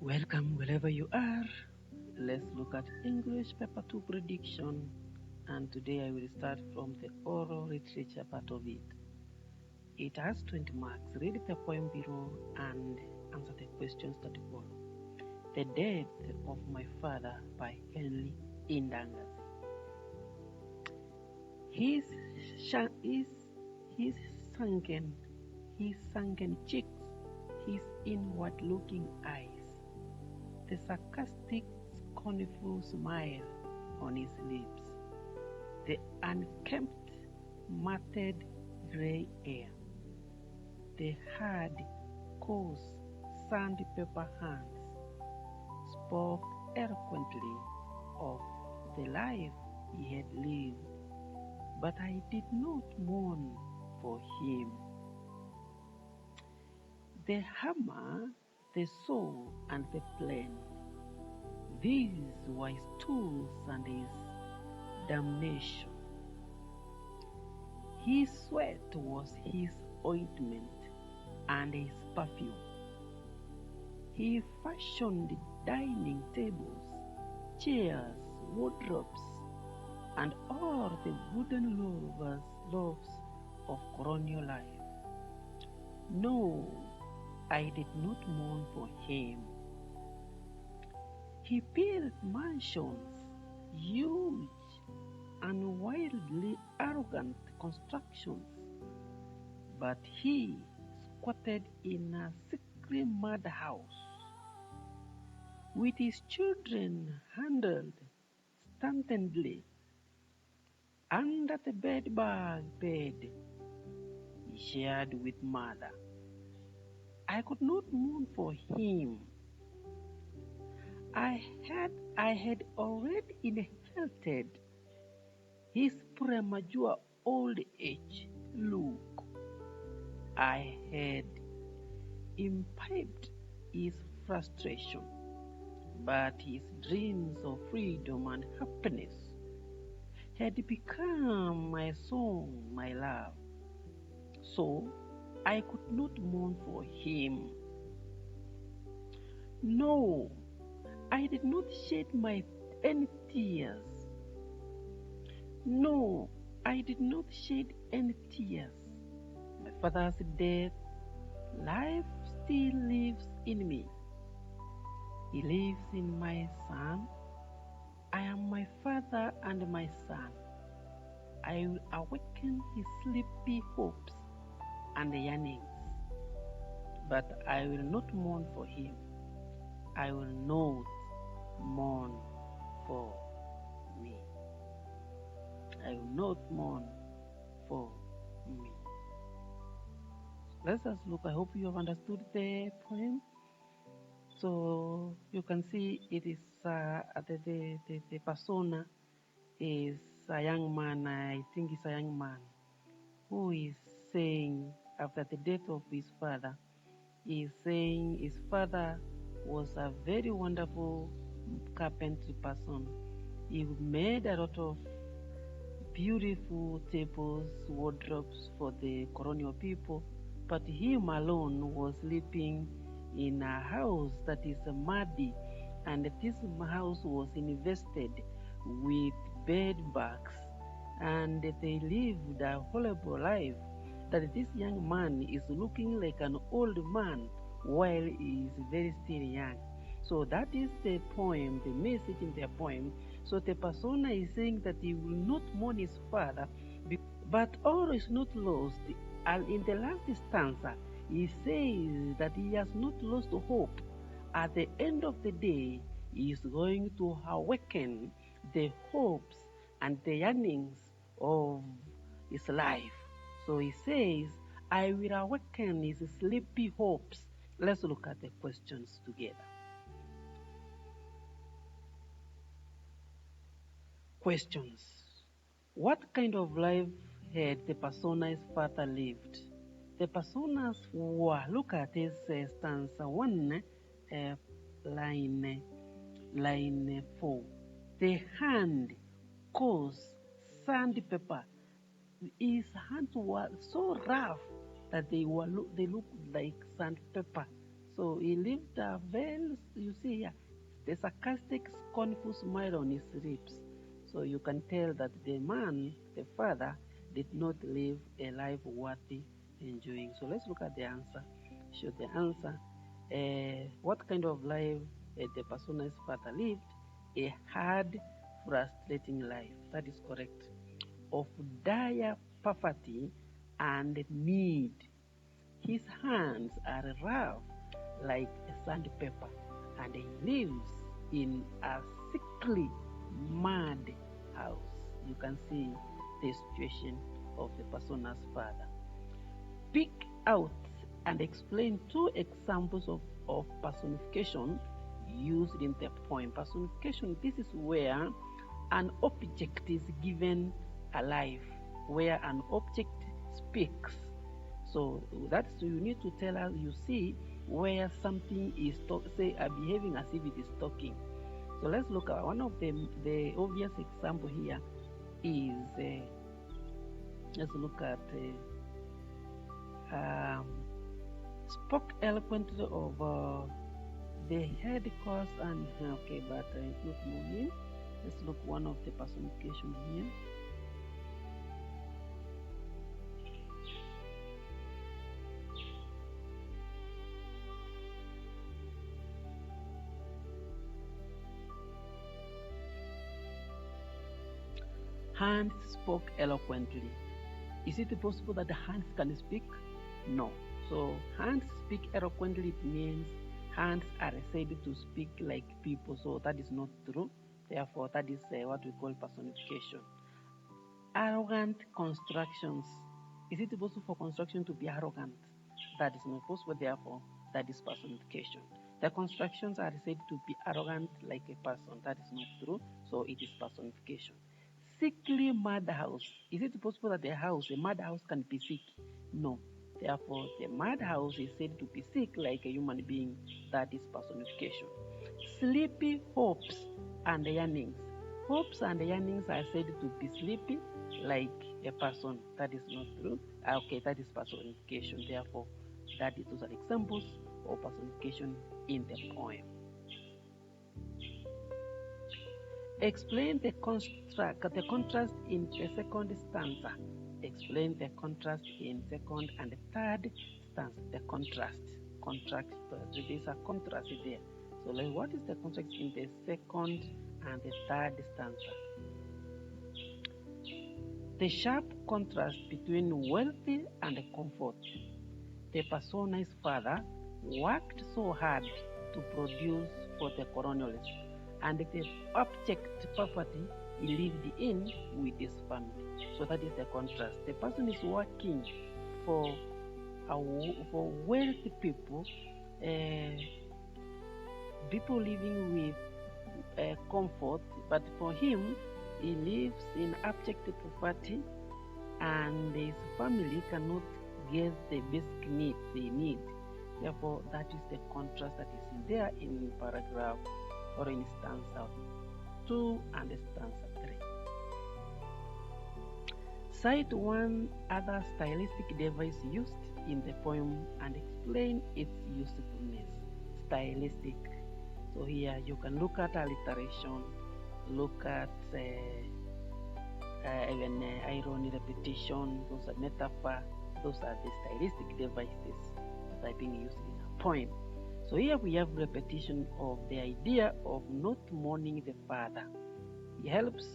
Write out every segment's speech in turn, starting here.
Welcome wherever you are. Let's look at English paper 2 prediction, and today I will start from the oral literature part of it. It has 20 marks. Read the poem below and answer the questions that follow. The Death of My Father by Henry Indangas. His sunken cheeks, his inward-looking eyes, the sarcastic, scornful smile on his lips, the unkempt, matted gray hair, the hard, coarse, sandpaper hands spoke eloquently of the life he had lived, but I did not mourn for him. The hammer, the saw, and the plane, these were his tools and his damnation. His sweat was his ointment and his perfume. He fashioned dining tables, chairs, wardrobes, and all the wooden loaves of colonial life. No, I did not mourn for him. He built mansions, huge and wildly arrogant constructions, but he squatted in a secret madhouse, with his children handled stantedly under the bed he shared with mother. I could not mourn for him. I had already inherited his premature old age. Look, I had imbibed his frustration, but his dreams of freedom and happiness had become my song, my love. So I could not mourn for him. No, I did not shed any tears. No, I did not shed any tears. My father's death, life still lives in me. He lives in my son. I am my father and my son. I will awaken his sleepy hopes and yearnings, but I will not mourn for him. I will not mourn for me. I will not mourn for me. Let us look. I hope you have understood the poem. So you can see it is the persona is a young man. I think it's a young man who is saying after the death of his father, he is saying his father was a very wonderful carpentry person. He made a lot of beautiful tables, wardrobes for the colonial people, but him alone was living in a house that is muddy, and this house was invested with bed bugs, and they lived a horrible life that this young man is looking like an old man while he is very still young. So that is the poem, the message in the poem. So the persona is saying that he will not mourn his father, but all is not lost. And in the last stanza, he says that he has not lost hope. At the end of the day, he is going to awaken the hopes and the yearnings of his life. So he says, I will awaken his sleepy hopes. Let's look at the questions together. Questions. What kind of life had the persona's father lived? The personas were, look at this stanza 1, line 4. The hand, coarse, sandpaper. His hands were so rough that they looked like sandpaper. So he lived a very, you see here, the sarcastic, scornful smile on his lips. So you can tell that the man, the father, did not live a life worthy enjoying. So let's look at the answer. Show the answer. What kind of life the person's father lived? A hard, frustrating life. That is correct. Of dire poverty and need. His hands are rough like a sandpaper, and he lives in a sickly mud house. You can see the situation of the person's father. Pick out and explain two examples of personification used in the poem. Personification, this is where an object is given a life, where an object speaks. So that's you need to tell us, you see, where something is behaving as if it is talking. So let's look at one of the obvious example here is let's look at spoke eloquently of the head course and okay, but it's not moving. Let's look one of the personification here. Hands spoke eloquently. Is it possible that the hands can speak? No. So hands speak eloquently, it means hands are said to speak like people. So that is not true. Therefore, that is what we call personification. Arrogant constructions. Is it possible for construction to be arrogant? That is not possible. Therefore, that is personification. The constructions are said to be arrogant like a person. That is not true. So it is personification. Sickly madhouse. Is it possible that a madhouse can be sick? No. Therefore, the madhouse is said to be sick like a human being. That is personification. Sleepy hopes and yearnings. Hopes and yearnings are said to be sleepy like a person. That is not true. Okay, that is personification. Therefore, those are examples of personification in the poem. Explain the contrast in the second stanza. Explain the contrast in second and third stanza. The contrast. There is a contrast there. So, like, what is the contrast in the second and the third stanza? The sharp contrast between wealth and comfort. The person's father worked so hard to produce for the colonials, and the abject poverty he lived in with his family. So that is the contrast. The person is working for wealthy people, people living with comfort, but for him, he lives in abject poverty, and his family cannot get the basic needs they need. Therefore, that is the contrast that is there in paragraph or in stanza 2 and stanza 3. Cite one other stylistic device used in the poem and explain its usefulness. Stylistic. So here you can look at alliteration, look at even irony, repetition, those are metaphor, those are the stylistic devices that are being used in a poem. So here we have repetition of the idea of not mourning the father. It helps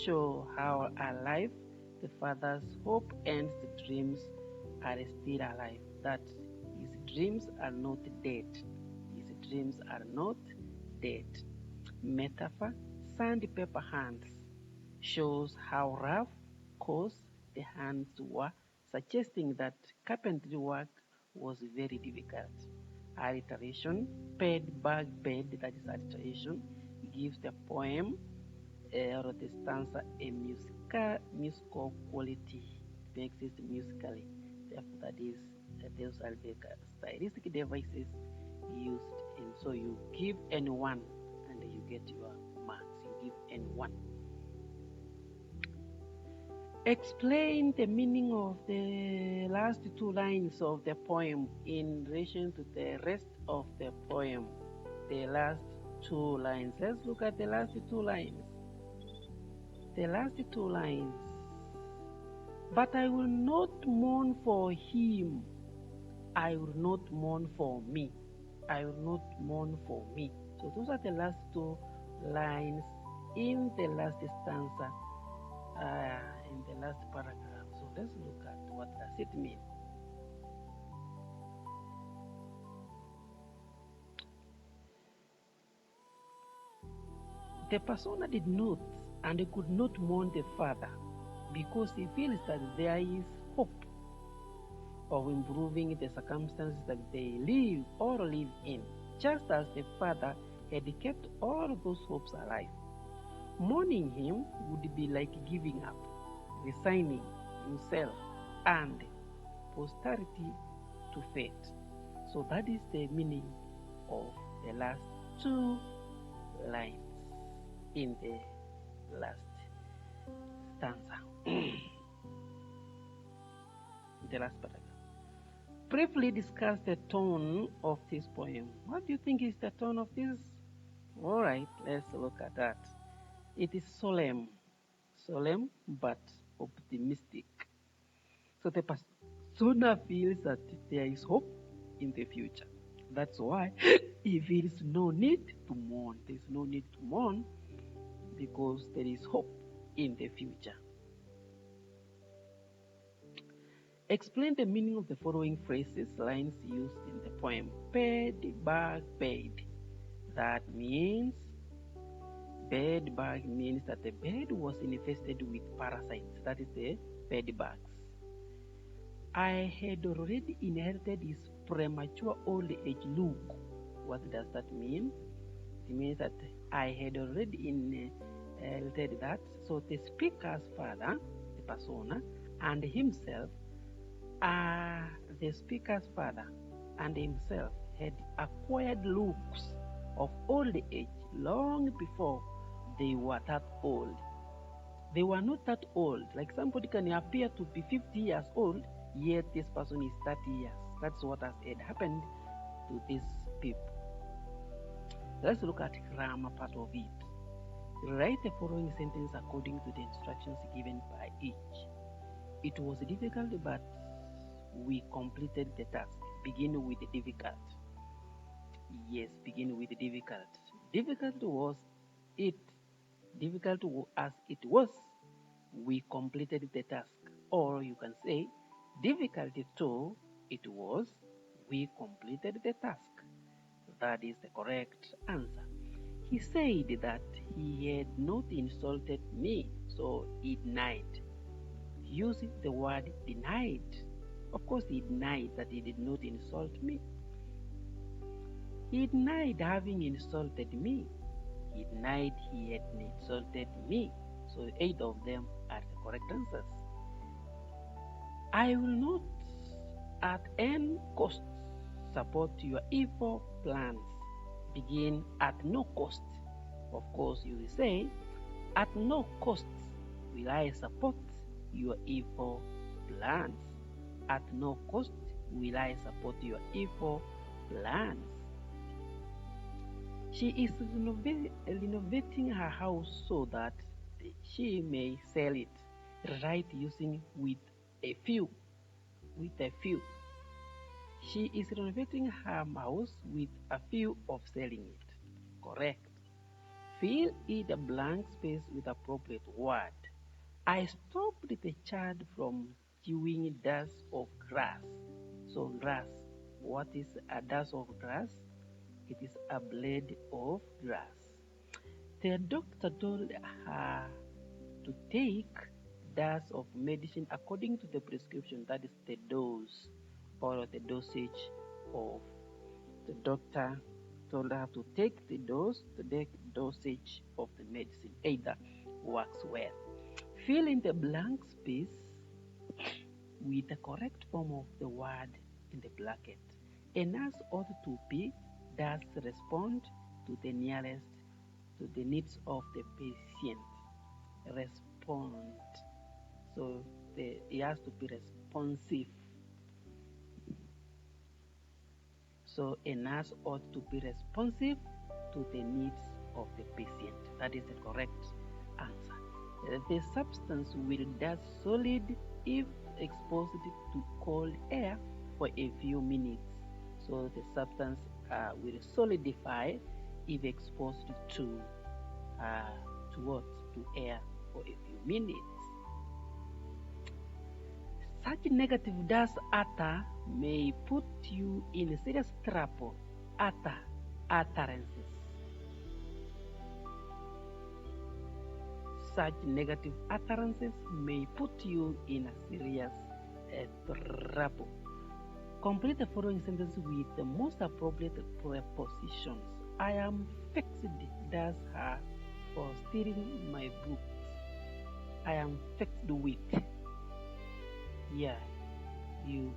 show how alive the father's hope and dreams are still alive, that his dreams are not dead. His dreams are not dead. Metaphor, sandpaper hands, shows how rough, coarse the hands were, suggesting that carpentry work was very difficult. Alliteration, paid, bag, bed, that is alliteration, gives the poem or the stanza a musical quality, makes it musically. Therefore, that is those are the stylistic devices used. And so you give N1 and you get your marks. You give N1. Explain the meaning of the last two lines of the poem in relation to the rest of the poem. The last two lines. Let's look at the last two lines. The last two lines. But I will not mourn for him. I will not mourn for me. I will not mourn for me. So those are the last two lines in the last stanza, in the last paragraph. So let's look at what does it mean. The persona did not and could not mourn the father because he feels that there is hope of improving the circumstances that they live or live in, just as the father had kept all those hopes alive. Mourning him would be like giving up, resigning himself and posterity to fate. So that is the meaning of the last two lines in the last stanza. The last paragraph. Briefly discuss the tone of this poem. What do you think is the tone of this? All right, let's look at that. It is solemn but optimistic. So the persona feels that there is hope in the future. That's why he feels no need to mourn. There's no need to mourn because there is hope in the future. Explain the meaning of the following phrases, lines used in the poem. Bed, bug, bed. That means bed bug means that the bed was infested with parasites. That is the bed bugs. I had already inherited his premature old age look. What does that mean? It means that I had already inherited that. So the speaker's father, the persona, and himself, the speaker's father and himself had acquired looks of old age long before they were that old. They were not that old. Like somebody can appear to be 50 years old, yet this person is 30 years. That's what has happened to these people. Let's look at grammar part of it. Write the following sentence according to the instructions given by each. It was difficult, but we completed the task. Begin with the difficult. Yes, begin with the difficult. Difficult was it. Difficult as it was, we completed the task. Or you can say, difficult though it was, we completed the task. That is the correct answer. He said that he had not insulted me, so he denied. Using the word denied. Of course, he denied that he did not insult me. He denied having insulted me. He denied he had insulted me. So 8 of them are the correct answers. I will not at any cost support your evil plans. Begin at no cost. Of course, you will say, at no cost will I support your evil plans. At no cost will I support your evil plans. She is renovating her house so that she may sell it. Write using with a few. She is renovating her house with a view of selling it. Correct. Fill in the blank space with appropriate word. I stopped the child from chewing dust of grass. So grass. What is a dust of grass? It is a blade of grass. The doctor told her to take dose of medicine according to the prescription. That is the dose or the dosage of the doctor told her to take the dosage of the medicine. Either works well. Fill in the blank space with the correct form of the word in the bracket. A nurse ought to be does respond to the needs of the patient. Respond. So he has to be responsive. So a nurse ought to be responsive to the needs of the patient. That is the correct answer. The substance will dust solid if exposed to cold air for a few minutes. So the substance will solidify if exposed to what? To air for a few minutes. Such negative dust utter may put you in serious trouble. Utterances. Such negative utterances may put you in a serious trouble. Complete the following sentence with the most appropriate prepositions. I am vexed, does her, for stealing my books. I am vexed with. Yeah, you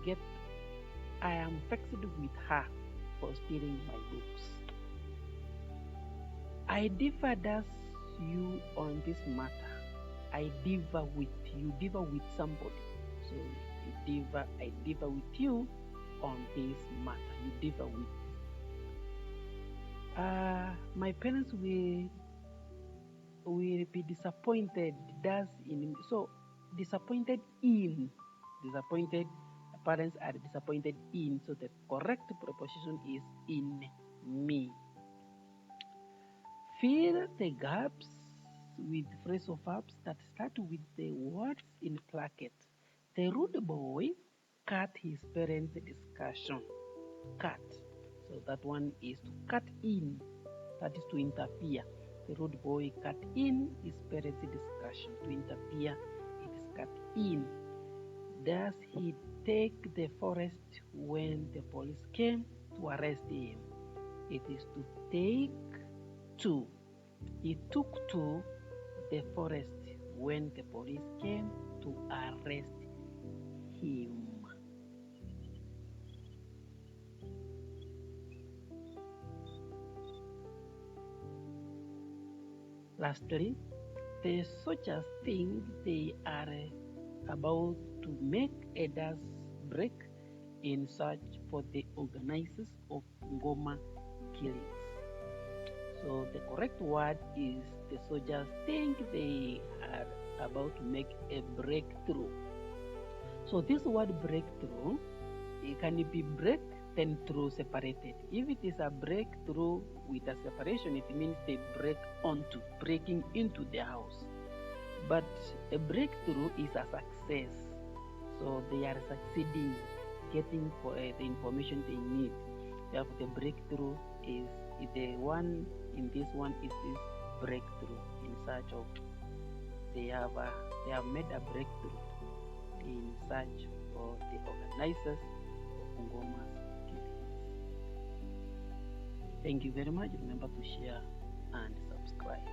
get. I am vexed with her for stealing my books. I differ, does you, on this matter. I differ with. You differ with somebody. So I differ with you on this matter. You differ with. My parents will be disappointed. Does in so disappointed in. Disappointed. Parents are disappointed in. So the correct preposition is in me. Fill the gaps with phrasal verbs that start with the words in brackets. The rude boy cut his parents' discussion. Cut. So that one is to cut in. That is to interfere. The rude boy cut in his parents' discussion. To interfere, it is cut in. Does he take the forest when the police came to arrest him? It is to take to. He took to the forest when the police came to arrest him. Lastly, the soldiers think they are about to make a dance break in search for the organizers of Ngoma killings. So the correct word is the soldiers think they are about to make a breakthrough. So this word breakthrough, it can be break then through separated. If it is a breakthrough with a separation, it means they breaking into the house. But a breakthrough is a success. So they are succeeding, getting the information they need. Therefore, the breakthrough is the one in this one is this breakthrough in search of they have made a breakthrough in search for the organizers of Ngoma's killings. Thank you very much. Remember to share and subscribe.